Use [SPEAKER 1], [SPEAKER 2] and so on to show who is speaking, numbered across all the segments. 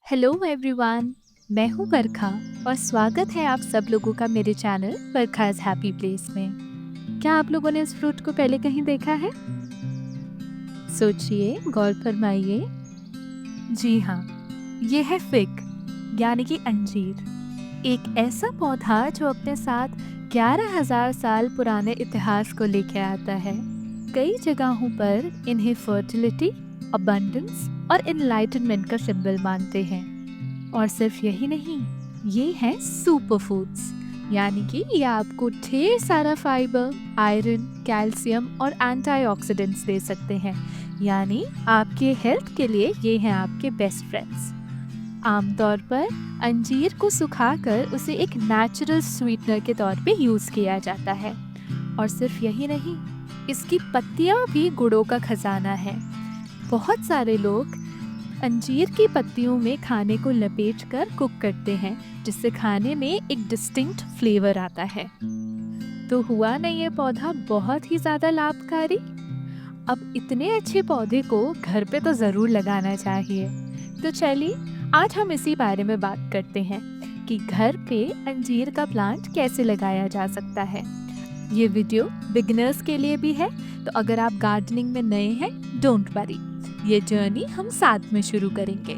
[SPEAKER 1] Hello everyone, मैं हूँ बरखा और स्वागत है आप सब लोगों का मेरे चैनल बरखा's हैप्पी प्लेस में। क्या आप लोगों ने इस फ्रूट को पहले कहीं देखा है? सोचिए, गौर फरमाइए। जी हाँ, ये है फिग यानी कि अंजीर। एक ऐसा पौधा जो अपने साथ 11,000 साल पुराने इतिहास को लेके आता है। कई जगहों पर इन्हें फर्टिलिटी, अबंडेंस और एनलाइटनमेंट का सिंबल मानते हैं। और सिर्फ यही नहीं, ये हैं सुपर फूड्स, यानी कि ये आपको ढेर सारा फाइबर, आयरन, कैल्शियम और एंटीऑक्सीडेंट्स दे सकते हैं। यानी आपके हेल्थ के लिए ये हैं आपके बेस्ट फ्रेंड्स। आमतौर पर अंजीर को सुखाकर उसे एक नेचुरल स्वीटनर के तौर पे यूज़ किया जाता है। और सिर्फ यही नहीं, इसकी पत्तियां भी गुड़ों का खजाना है। बहुत सारे लोग अंजीर की पत्तियों में खाने को लपेटकर कुक करते हैं, जिससे खाने में एक डिस्टिंक्ट फ्लेवर आता है। तो हुआ ना ये पौधा बहुत ही ज़्यादा लाभकारी? अब इतने अच्छे पौधे को घर पे तो ज़रूर लगाना चाहिए। तो चलिए आज हम इसी बारे में बात करते हैं कि घर पे अंजीर का प्लांट कैसे लगाया जा सकता है। ये वीडियो बिगिनर्स के लिए भी है, तो अगर आप गार्डनिंग में नए हैं, डोंट वरी, ये जर्नी हम साथ में शुरू करेंगे।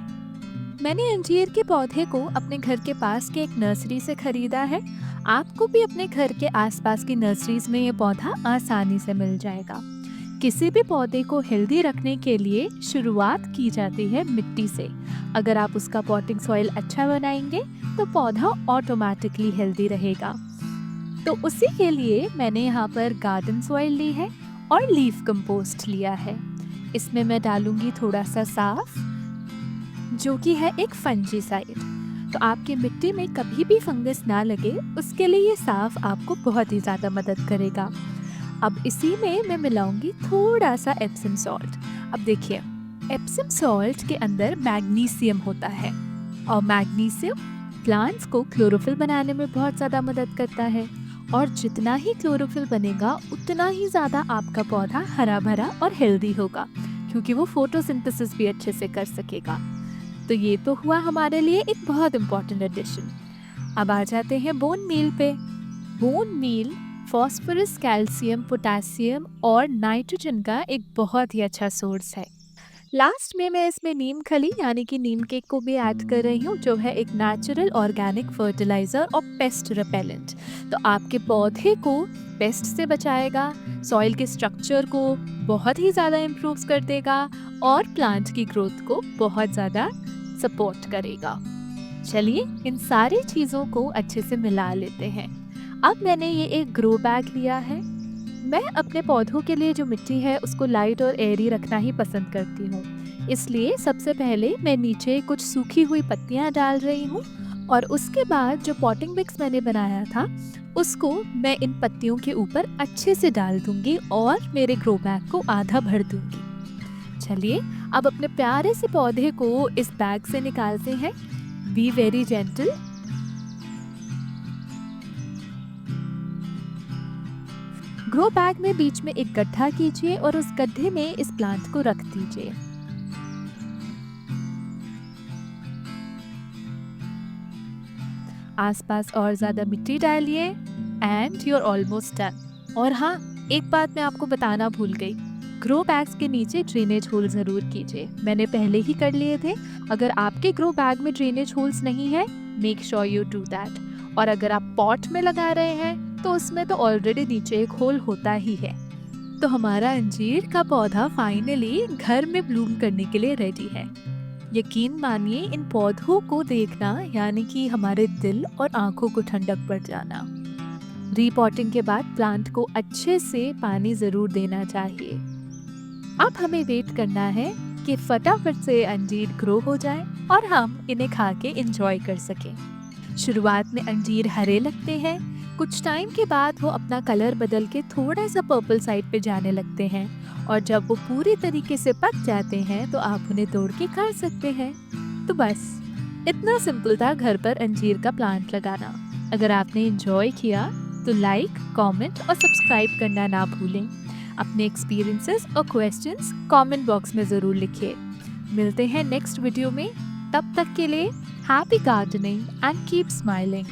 [SPEAKER 1] मैंने अंजीर के पौधे को अपने घर के पास के एक नर्सरी से खरीदा है। आपको भी अपने घर के आसपास की नर्सरीज में ये पौधा आसानी से मिल जाएगा। किसी भी पौधे को हेल्दी रखने के लिए शुरुआत की जाती है मिट्टी से। अगर आप उसका पॉटिंग सॉइल अच्छा बनाएंगे तो पौधा ऑटोमेटिकली हेल्दी रहेगा। तो उसी के लिए मैंने यहाँ पर गार्डन सॉइल ली है और लीफ कंपोस्ट लिया है। इसमें मैं डालूंगी थोड़ा सा साफ, जो कि है एक फंजीसाइड। तो आपकी मिट्टी में कभी भी फंगस ना लगे, उसके लिए ये साफ आपको बहुत ही ज़्यादा मदद करेगा। अब इसी में मैं मिलाऊंगी थोड़ा सा एप्सम सॉल्ट। अब देखिए, एप्सम सॉल्ट के अंदर मैग्नीशियम होता है और मैग्नीशियम प्लांट्स को क्लोरोफिल बनाने में बहुत ज़्यादा मदद करता है। और जितना ही क्लोरोफिल बनेगा उतना ही ज़्यादा आपका पौधा हरा भरा और हेल्दी होगा, क्योंकि वो फोटोसिंथेसिस भी अच्छे से कर सकेगा। तो ये तो हुआ हमारे लिए एक बहुत इम्पोर्टेंट एडिशन। अब आ जाते हैं बोन मील पे। Bone meal phosphorus, calcium, potassium और नाइट्रोजन का एक बहुत ही अच्छा सोर्स है। लास्ट में मैं इसमें नीम खली यानी कि नीम केक को भी ऐड कर रही हूँ, जो है एक नेचुरल ऑर्गेनिक फर्टिलाइजर और पेस्ट रिपेलेंट। तो आपके पौधे को पेस्ट से बचाएगा, सॉइल के स्ट्रक्चर को बहुत ही ज़्यादा इम्प्रूव कर देगा और प्लांट की ग्रोथ को बहुत ज़्यादा सपोर्ट करेगा। चलिए इन सारी चीज़ों को अच्छे से मिला लेते हैं। अब मैंने ये एक ग्रो बैग लिया है। मैं अपने पौधों के लिए जो मिट्टी है उसको लाइट और एयरी रखना ही पसंद करती हूँ। इसलिए सबसे पहले मैं नीचे कुछ सूखी हुई पत्तियाँ डाल रही हूँ और उसके बाद जो पॉटिंग मिक्स मैंने बनाया था उसको मैं इन पत्तियों के ऊपर अच्छे से डाल दूंगी और मेरे ग्रो बैग को आधा भर दूंगी। चलिए अब अपने प्यारे से पौधे को इस बैग से निकालते हैं। Be very gentle. Grow bag में बीच में एक गड्ढा कीजिए और उस गड्ढे में इस प्लांट को रख दीजिए। आसपास और ज्यादा मिट्टी डालिए and you are almost done. और हाँ, एक बात मैं आपको बताना भूल गई, ग्रो बैग्स के नीचे ड्रेनेज होल जरूर कीजिए। मैंने पहले ही कर लिए थे। अगर आपके ग्रो बैग में ड्रेनेज होल्स नहीं है, make sure you do that. और अगर आप पॉट में लगा रहे हैं तो उसमें तो ऑलरेडी नीचे एक होल होता ही है। तो हमारा अंजीर का पौधा फाइनली घर में ब्लूम करने के लिए रेडी है। यकीन मानिए, इन पौधों को देखना यानी कि हमारे दिल और आंखों को ठंडक पड़ जाना। रीपॉटिंग के बाद प्लांट को अच्छे से पानी जरूर देना चाहिए। अब हमें वेट करना है कि फटाफट से अंजीर ग्रो हो जाए और हम इन्हें खा के एंजॉय कर सकें। शुरुआत में अंजीर हरे लगते हैं, कुछ टाइम के बाद वो अपना कलर बदल के थोड़ा सा पर्पल साइड पे जाने लगते हैं और जब वो पूरी तरीके से पक जाते हैं तो आप उन्हें तोड़ के खा सकते हैं। तो बस इतना सिंपल था घर पर अंजीर का प्लांट लगाना। अगर आपने एंजॉय किया तो लाइक, कमेंट और सब्सक्राइब करना ना भूलें। अपने एक्सपीरियंसेस और क्वेश्चंस कमेंट बॉक्स में ज़रूर लिखिए। मिलते हैं नेक्स्ट वीडियो में। तब तक के लिए happy gardening and keep smiling.